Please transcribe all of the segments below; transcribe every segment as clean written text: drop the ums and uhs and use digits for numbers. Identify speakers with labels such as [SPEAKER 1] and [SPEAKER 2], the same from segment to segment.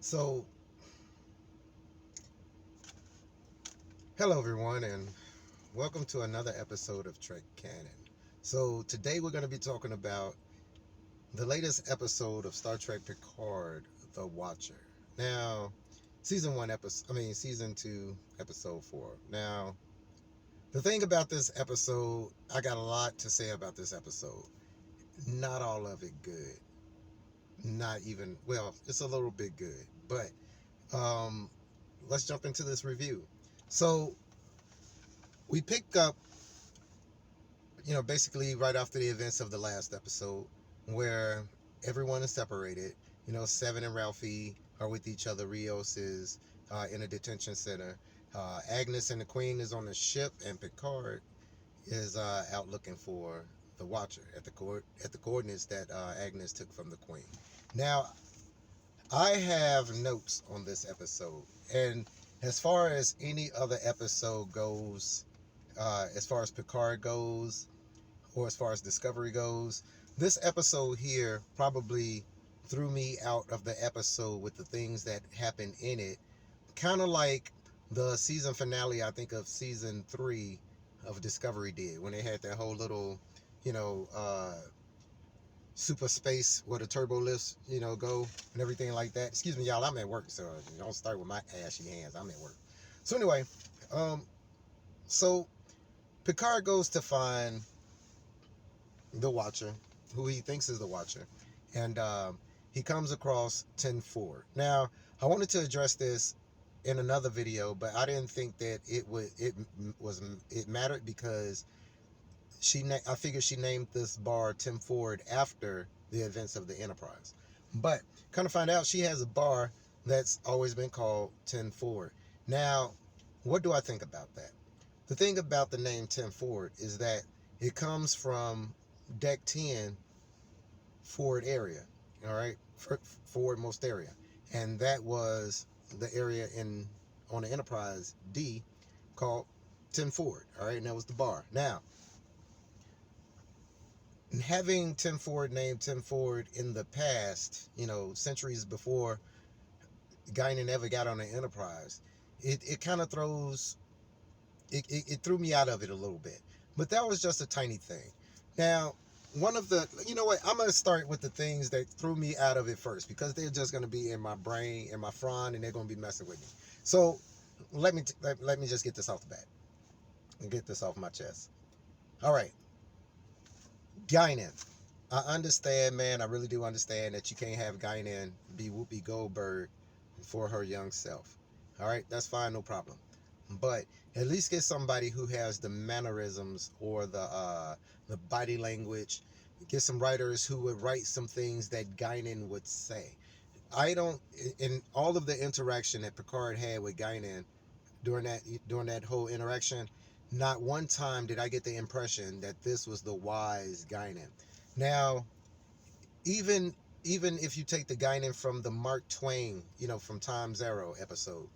[SPEAKER 1] So, hello everyone, and welcome to another episode of Trek Canon. So, today we're going to be talking about the latest episode of Star Trek Picard, The Watcher. Now, season 2, episode 4. Now, the thing about this episode, I got a lot to say about this episode. Not all of it good. Not even, well, it's a little bit good, but um, let's jump into this review. So, we pick up basically right after the events of the last episode where everyone is separated. Seven and Ralphie are with each other. Rios is in a detention center. Agnes and the Queen is on the ship, and Picard is out looking for the Watcher at the coordinates that Agnes took from the Queen. Now, I have notes on this episode, and as far as any other episode goes, as far as Picard goes, or as far as Discovery goes, this episode here probably threw me out of the episode with the things that happened in it. Kind of like the season finale, I think, of season 3 of Discovery did, when they had that whole little, you know, uh, super space where the turbo lifts, go and everything like that. Excuse me, y'all, I'm at work, so don't start with my ashy hands. I'm at work. So anyway, um, so Picard goes to find the Watcher, who he thinks is the Watcher, and he comes across Ten Ford. Now, I wanted to address this in another video, but I didn't think that it mattered because I figured she named this bar Tim Ford after the events of the Enterprise. But kind of find out she has a bar that's always been called Tim Ford. Now, what do I think about that? The thing about the name Tim Ford is that it comes from Deck 10 Ford area, all right, Ford most area, and that was the area on the Enterprise D called Tim Ford, all right, and that was the bar. Now, having Tim Ford named Tim Ford in the past, centuries before Guinan ever got on the Enterprise, it kind of it threw me out of it a little bit. But that was just a tiny thing. Now, one of the, you know what, I'm going to start with the things that threw me out of it first, because they're just going to be in my brain, in my front, and they're going to be messing with me. So let me just get this off the bat and get this off my chest. All right. Guinan. I understand, man. I really do understand that you can't have Guinan be Whoopi Goldberg for her young self. All right. That's fine. No problem. But at least get somebody who has the mannerisms or the body language. Get some writers who would write some things that Guinan would say. I don't, in all of the interaction that Picard had with Guinan during that whole interaction, not one time did I get the impression that this was the wise Guinan. Now, even even if you take the Guinan from the Mark Twain, from Time Zero episode,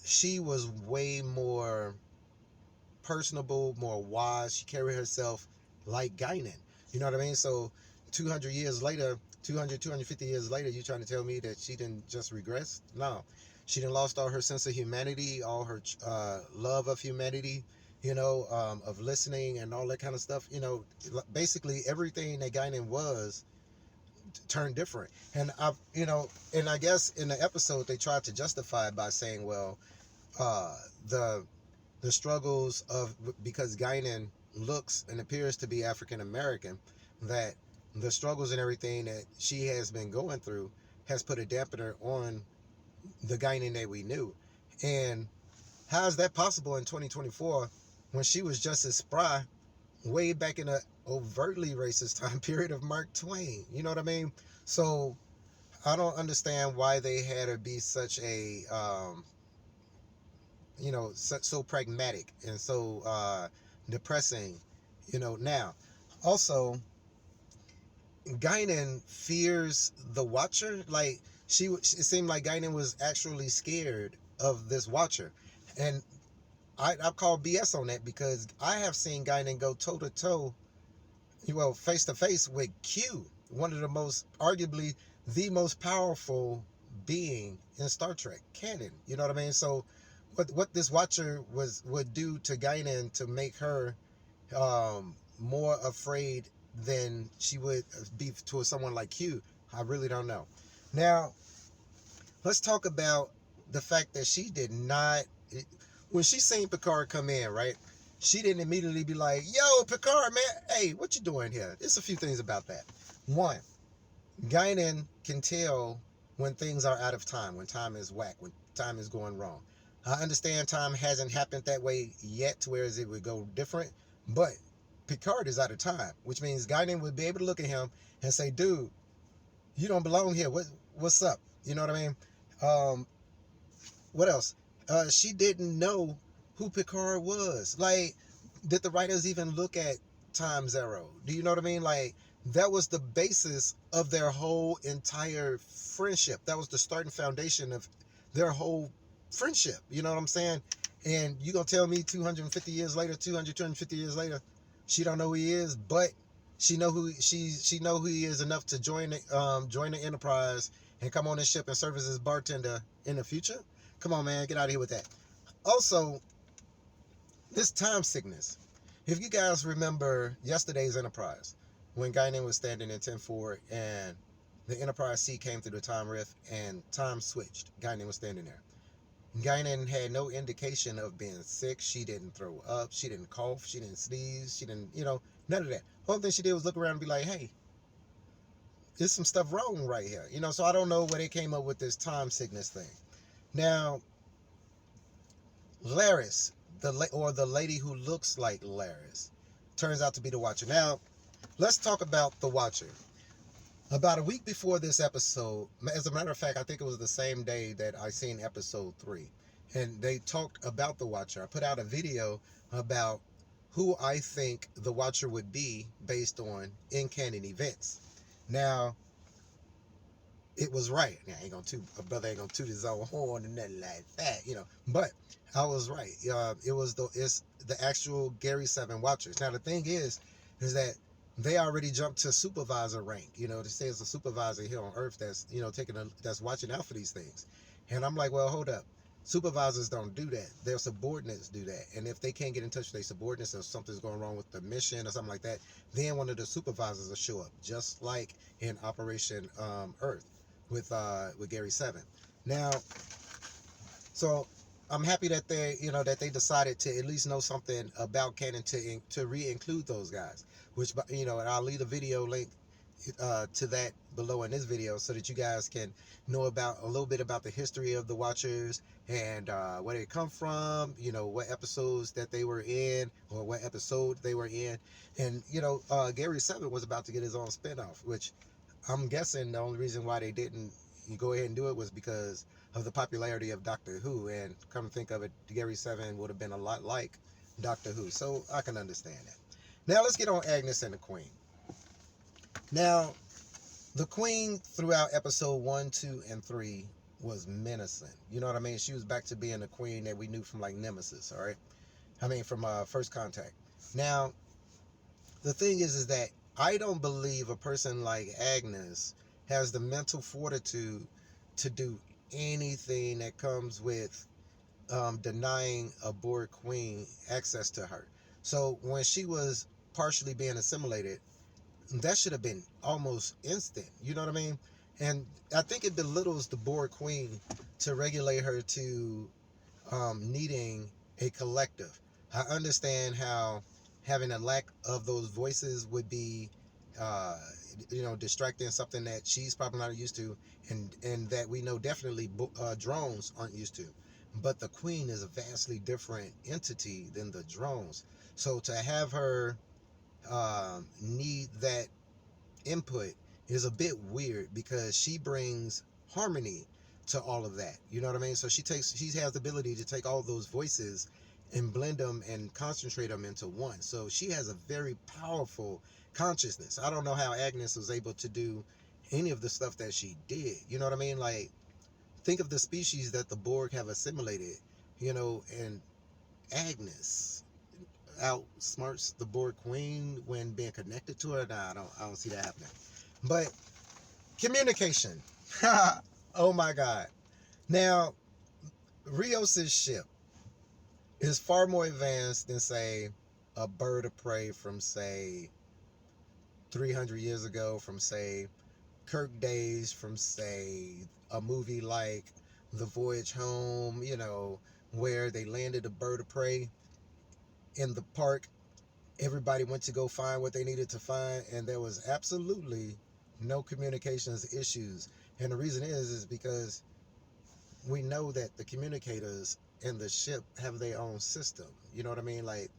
[SPEAKER 1] she was way more personable, more wise. She carried herself like Guinan. You know what I mean? So 200 years later, 250 years later, you trying to tell me that she didn't just regress? No. She didn't lost all her sense of humanity, all her love of humanity, of listening and all that kind of stuff. Basically everything that Guinan was turned different. And and I guess in the episode they tried to justify it by saying, well, uh, the the struggles of, because Guinan looks and appears to be African American, that the struggles and everything that she has been going through has put a dampener on the Guinan that we knew. And how is that possible in 2024 when she was just as spry way back in a overtly racist time period of Mark Twain? You know what I mean? So I don't understand why they had her be such a so pragmatic and so depressing. Now, also, Guinan fears the Watcher. Like, it seemed like Guinan was actually scared of this Watcher. And I call BS on that, because I have seen Guinan go toe to toe, face to face with Q, one of the most, arguably the most powerful being in Star Trek canon. You know what I mean? So what this Watcher would do to Guinan to make her more afraid than she would be to someone like Q, I really don't know. Now, let's talk about the fact that she did not, when she seen Picard come in, right? She didn't immediately be like, yo, Picard, man, hey, what you doing here? There's a few things about that. One, Guinan can tell when things are out of time, when time is whack, when time is going wrong. I understand time hasn't happened that way yet to where it would go different, but Picard is out of time, which means Guinan would be able to look at him and say, dude, you don't belong here. What's up? You know what I mean? Um, what else? She didn't know who Picard was. Like, did the writers even look at Time Zero? Do you know what I mean? Like, that was the basis of their whole entire friendship. That was the starting foundation of their whole friendship. You know what I'm saying? And you gonna tell me 250 years later, 250 years later, she don't know who he is, but she know who he is enough to join the Enterprise and come on this ship and serve as his bartender in the future? Come on, man, get out of here with that. Also, this time sickness. If you guys remember yesterday's Enterprise, when Guinan was standing in 10-4 and the Enterprise C came through the time rift and time switched, Guinan was standing there. Guinan had no indication of being sick. She didn't throw up. She didn't cough. She didn't sneeze. She didn't, none of that. Only thing she did was look around and be like, hey, there's some stuff wrong right here. So I don't know where they came up with this time sickness thing. Now, Laris, the lady who looks like Laris, turns out to be the Watcher. Now, let's talk about the Watcher. About a week before this episode, as a matter of fact, I think it was the same day that I seen episode 3, and they talked about the Watcher. I put out a video about who I think the Watcher would be based on in-canon events. Now, it was right. Now, a brother ain't gonna toot his own horn and nothing like that, But I was right. It's the actual Gary 7 Watchers. Now, the thing is that they already jumped to supervisor rank. They say it's a supervisor here on Earth that's that's watching out for these things. And I'm like, well, hold up. Supervisors don't do that. Their subordinates do that. And if they can't get in touch with their subordinates or something's going wrong with the mission or something like that, then one of the supervisors will show up, just like in Operation Earth with Gary 7. Now, so I'm happy that they decided to at least know something about canon to re-include those guys, which and I'll leave the video link to that below in this video so that you guys can know about a little bit about the history of the Watchers and where they come from, what episodes that they were in or what episode they were in. And Gary 7 was about to get his own spinoff, which I'm guessing the only reason why they didn't go ahead and do it was because of the popularity of Doctor Who. And come to think of it, Gary 7 would have been a lot like Doctor Who, so I can understand that. Now let's get on Agnes and the Queen. Now, the Queen throughout episode 1, 2, and 3 was menacing. You know what I mean? She was back to being the Queen that we knew from like Nemesis, all right? I mean, from First Contact. Now, the thing is that I don't believe a person like Agnes has the mental fortitude to do anything that comes with denying a Borg Queen access to her. So when she was partially being assimilated, that should have been almost instant. You know what I mean? And I think it belittles the Borg Queen to regulate her to needing a collective. I understand how having a lack of those voices would be distracting, something that she's probably not used to, and that we know definitely drones aren't used to. But the Queen is a vastly different entity than the drones. So to have her need that input is a bit weird because she brings harmony to all of that. You know what I mean? So she has the ability to take all those voices and blend them and concentrate them into one. So she has a very powerful consciousness. I don't know how Agnes was able to do any of the stuff that she did. You know what I mean? Like, think of the species that the Borg have assimilated, and Agnes outsmarts the Borg Queen when being connected to her. Nah, I don't see that happening. But communication. Oh my God. Now, Rios's ship is far more advanced than, say, a bird of prey from, say, 300 years ago, from, say, Kirk days, from, say, a movie like The Voyage Home, where they landed a bird of prey in the park. Everybody went to go find what they needed to find, and there was absolutely no communications issues. And the reason is because we know that the communicators in the ship have their own system. You know what I mean? Like,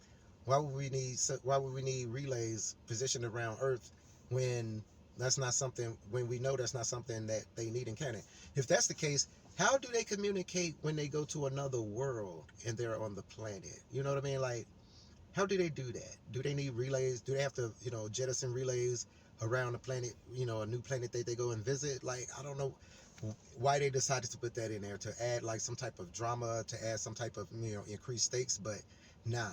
[SPEAKER 1] why would we need relays positioned around Earth when when we know that's not something that they need in canon? If that's the case, how do they communicate when they go to another world and they're on the planet? You know what I mean? Like, how do they do that? Do they need relays? Do they have to, jettison relays around the planet, a new planet that they go and visit? Like, I don't know why they decided to put that in there, to add like some type of drama, to add some type of, increased stakes, but nah.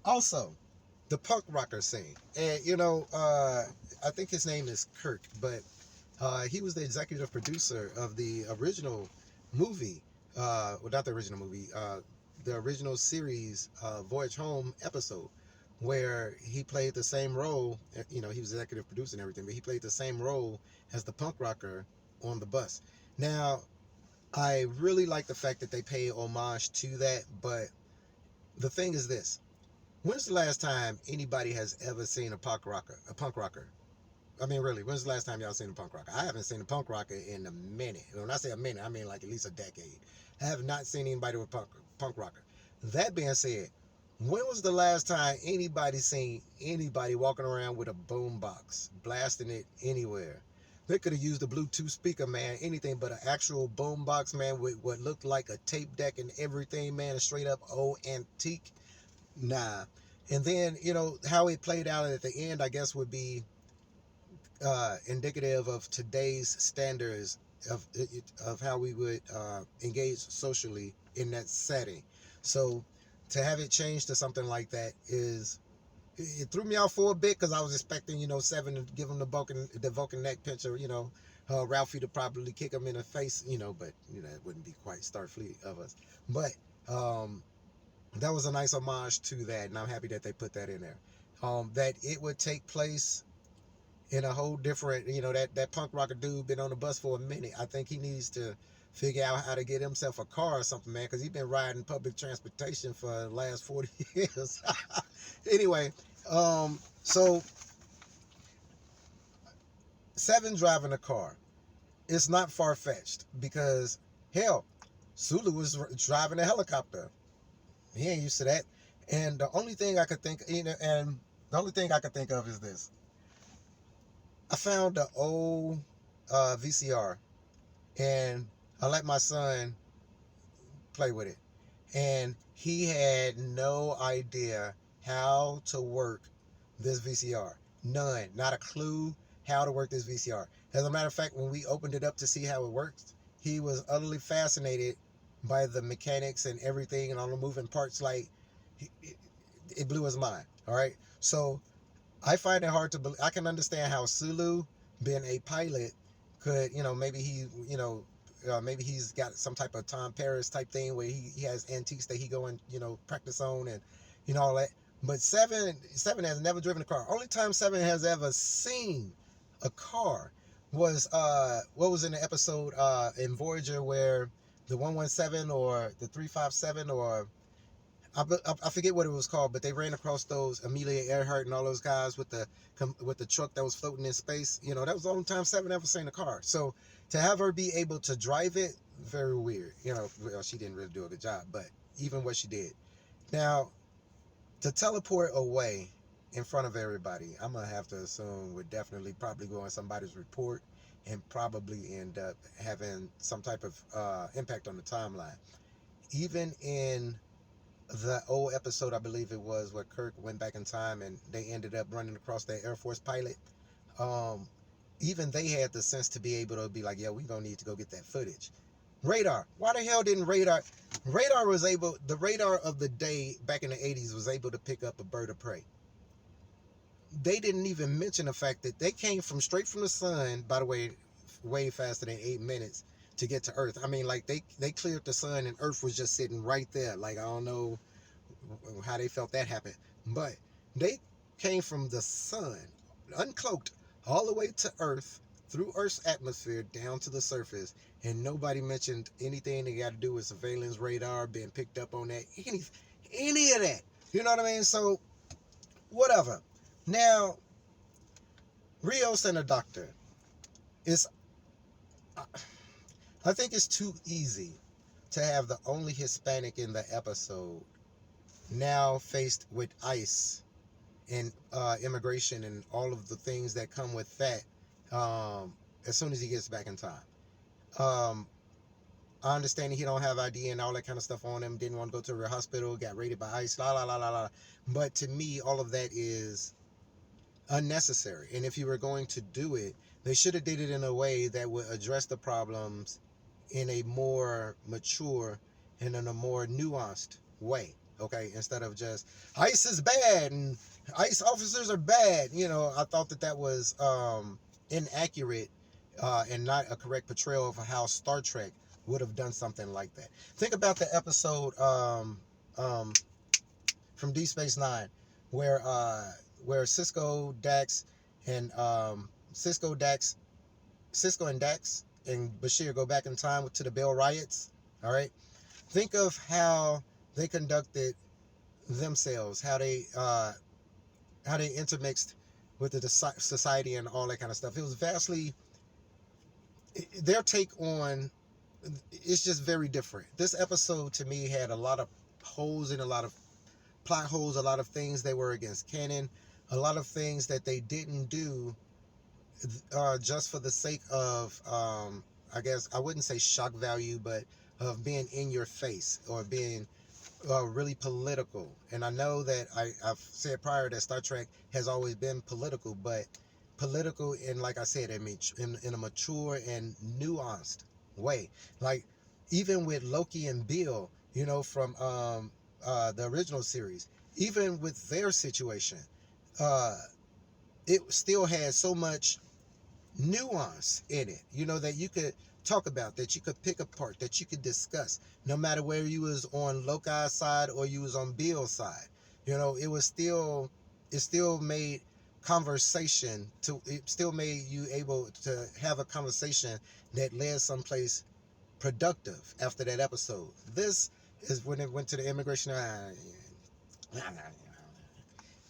[SPEAKER 1] Also, the punk rocker scene. And, I think his name is Kirk, but he was the executive producer of the original movie, well, not the original movie, the original series, Voyage Home episode, where he played the same role. He was executive producer and everything, but he played the same role as the punk rocker on the bus. Now, I really like the fact that they pay homage to that, but the thing is this: when's the last time anybody has ever seen a punk rocker? A punk rocker? I mean, really, when's the last time y'all seen a punk rocker? I haven't seen a punk rocker in a minute. When I say a minute, I mean like at least a decade. I have not seen anybody with punk rocker. That being said, when was the last time anybody seen anybody walking around with a boom box, blasting it anywhere? They could have used a Bluetooth speaker, man, anything but an actual boom box, man, with what looked like a tape deck and everything, man, a straight up old antique. Nah. And then, how it played out at the end, I guess, would be indicative of today's standards of how we would engage socially in that setting. So to have it change to something like that it threw me off for a bit, because I was expecting, Seven to give him the Vulcan neck pincher, Ralphie to probably kick him in the face, but it wouldn't be quite Starfleet of us. But that was a nice homage to that, and I'm happy that they put that in there. That it would take place in a whole different, that punk rocker dude been on the bus for a minute. I think he needs to figure out how to get himself a car or something, man, because he's been riding public transportation for the last 40 years. Anyway, so Seven driving a car. It's not far-fetched, because, hell, Sulu was driving a helicopter. He ain't used to that. And the only thing I could think, of is this. I found an old VCR, and I let my son play with it. And he had no idea how to work this VCR. None. Not a clue how to work this VCR. As a matter of fact, when we opened it up to see how it works, he was utterly fascinated by the mechanics and everything and all the moving parts. Like, it blew his mind. All right. So I find it hard to believe. I can understand how Sulu, being a pilot, could, maybe he's got some type of Tom Paris type thing where he has antiques that he go and, practice on, and, all that. But Seven has never driven a car. Only time Seven has ever seen a car was, what was in the episode, in Voyager, where the 117 or the 357, or I forget what it was called, but they ran across those Amelia Earhart and all those guys with the truck that was floating in space. That was the only time Seven ever seen a car. So to have her be able to drive it, very weird. Well, she didn't really do a good job, but even what she did. Now, to teleport away in front of everybody, I'm gonna have to assume would definitely probably go on somebody's report and probably end up having some type of impact on the timeline. Even in the old episode, I believe it was, where Kirk went back in time and they ended up running across that Air Force pilot. Um, Even they had the sense to be able to be like, yeah, we're gonna need to go get that footage. Radar. Why the hell didn't the radar of the day back in the 80s was able to pick up a bird of prey. They didn't even mention the fact that they came straight from the sun, by the way, way faster than 8 minutes. to get to Earth. I mean, like they cleared the sun and Earth was just sitting right there. Like I don't know how they felt that happened, but they came from the sun, uncloaked, all the way to Earth, through Earth's atmosphere down to the surface, and nobody mentioned anything that got to do with surveillance radar being picked up on that, any of that. You know what I mean? So whatever. Now, Rios and the Doctor is. I think it's too easy to have the only Hispanic in the episode now faced with ICE and immigration and all of the things that come with that as soon as he gets back in time. Um, I understand he don't have ID and all that kind of stuff on him, didn't want to go to a hospital, got raided by ICE, la la la la la. But to me, all of that is unnecessary. And if you were going to do it, they should have did it in a way that would address the problems in a more mature and in a more nuanced way. Okay, instead of just ICE is bad and ICE officers are bad. You know, I thought that that was inaccurate and not a correct portrayal of how Star Trek would have done something like that. Think about the episode from Deep Space Nine, where Cisco, Dax, and Cisco and Dax and Bashir go back in time to the Bell riots. All right, think of how they conducted themselves, how they intermixed with the society and all that kind of stuff. It was vastly their take on. It's just very different. This episode to me had a lot of holes in a lot of plot holes, a lot of things they were against canon, a lot of things that they didn't do just for the sake of, I guess I wouldn't say shock value, but of being in your face or being really political. And I know that I've said prior that Star Trek has always been political, but political in, like I said, in a mature and nuanced way. Like even with Loki and Bill, you know, from the original series, even with their situation, uh, it still had so much nuance in it, you know, that you could talk about, that you could pick apart, that you could discuss, no matter whether you was on Loki's side or you was on Bill's side. You know, it still made it still made you able to have a conversation that led someplace productive after that episode. This is when it went to the immigration.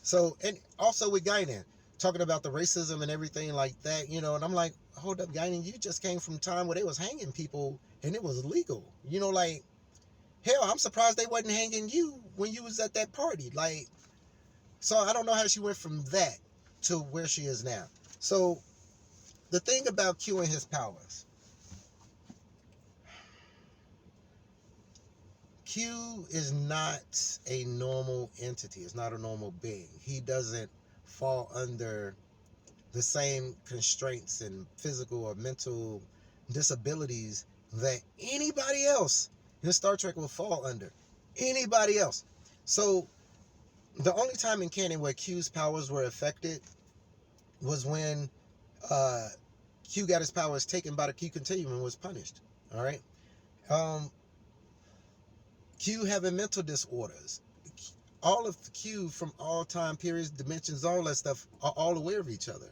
[SPEAKER 1] So, and also with Guinan, talking about the racism and everything like that, you know, and I'm like, hold up, Guinan, you just came from time where they was hanging people and it was legal. You know, like, hell, I'm surprised they wasn't hanging you when you was at that party. Like, so I don't know how she went from that to where she is now. So the thing about Q and his powers, Q is not a normal entity. It's not a normal being. He doesn't fall under the same constraints and physical or mental disabilities that anybody else in Star Trek will fall under. Anybody else. So the only time in canon where Q's powers were affected was when Q got his powers taken by the Q continuum and was punished. All right. Um, Q having mental disorders. All of Q from all time periods, dimensions, all that stuff are all aware of each other.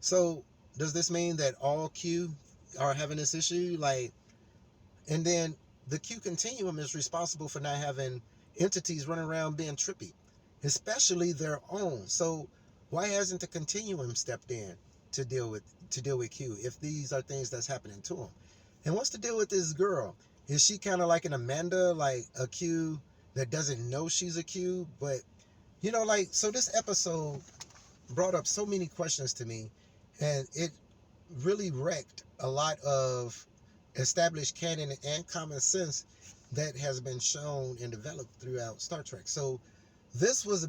[SPEAKER 1] So does this mean that all Q are having this issue? Like, and then the Q continuum is responsible for not having entities running around being trippy, especially their own. So why hasn't the continuum stepped in to deal with Q if these are things that's happening to him? And what's the deal with this girl? Is she kind of like an Amanda, like a Q that doesn't know she's a Q? But you know, like, so this episode brought up so many questions to me, and it really wrecked a lot of established canon and common sense that has been shown and developed throughout Star Trek. So this was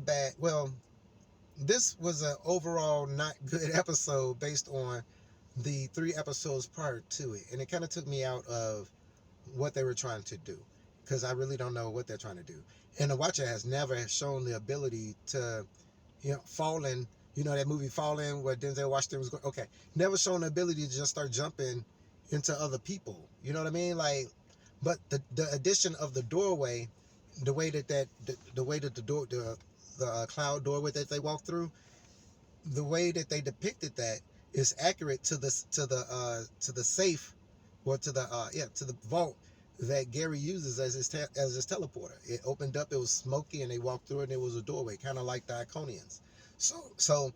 [SPEAKER 1] this was an overall not good episode based on the 3 episodes prior to it, and it kind of took me out of what they were trying to do, because I really don't know what they're trying to do. And the Watcher has never shown the ability to, you know, Fallen, you know, that movie Fallen where Denzel Washington was going, okay, never shown the ability to just start jumping into other people. You know what I mean? Like, but the addition of the doorway, the way that the door the cloud doorway that they walk through, the way that they depicted that is accurate to the safe, or to the to the vault that Gary uses as as his teleporter. It opened up, it was smoky, and they walked through it, and it was a doorway, kind of like the Iconians. So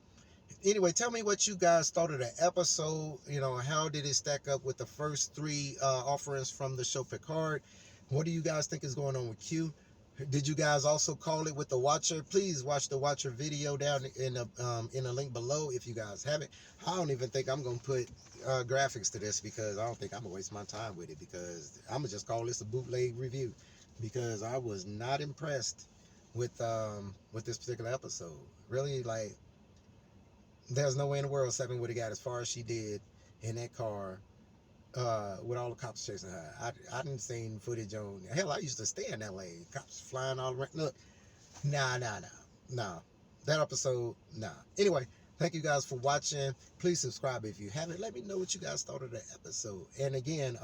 [SPEAKER 1] anyway, tell me what you guys thought of the episode. You know, how did it stack up with the first three offerings from the show Picard? What do you guys think is going on with Q? Did you guys also call it with the Watcher? Please watch the Watcher video down in the link below if you guys haven't. I don't even think I'm gonna put graphics to this, because I don't think I'm gonna waste my time with it, because I'm gonna just call this a bootleg review, because I was not impressed with this particular episode. Really, like, there's no way in the world Seven would have got as far as she did in that car with all the cops chasing her. I didn't see footage on. Hell, I used to stay in LA. Cops flying all around. Look, nah. That episode, nah. Anyway, thank you guys for watching. Please subscribe if you haven't. Let me know what you guys thought of the episode. And again,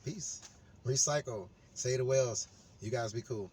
[SPEAKER 1] peace. Recycle. Say the wells. You guys be cool.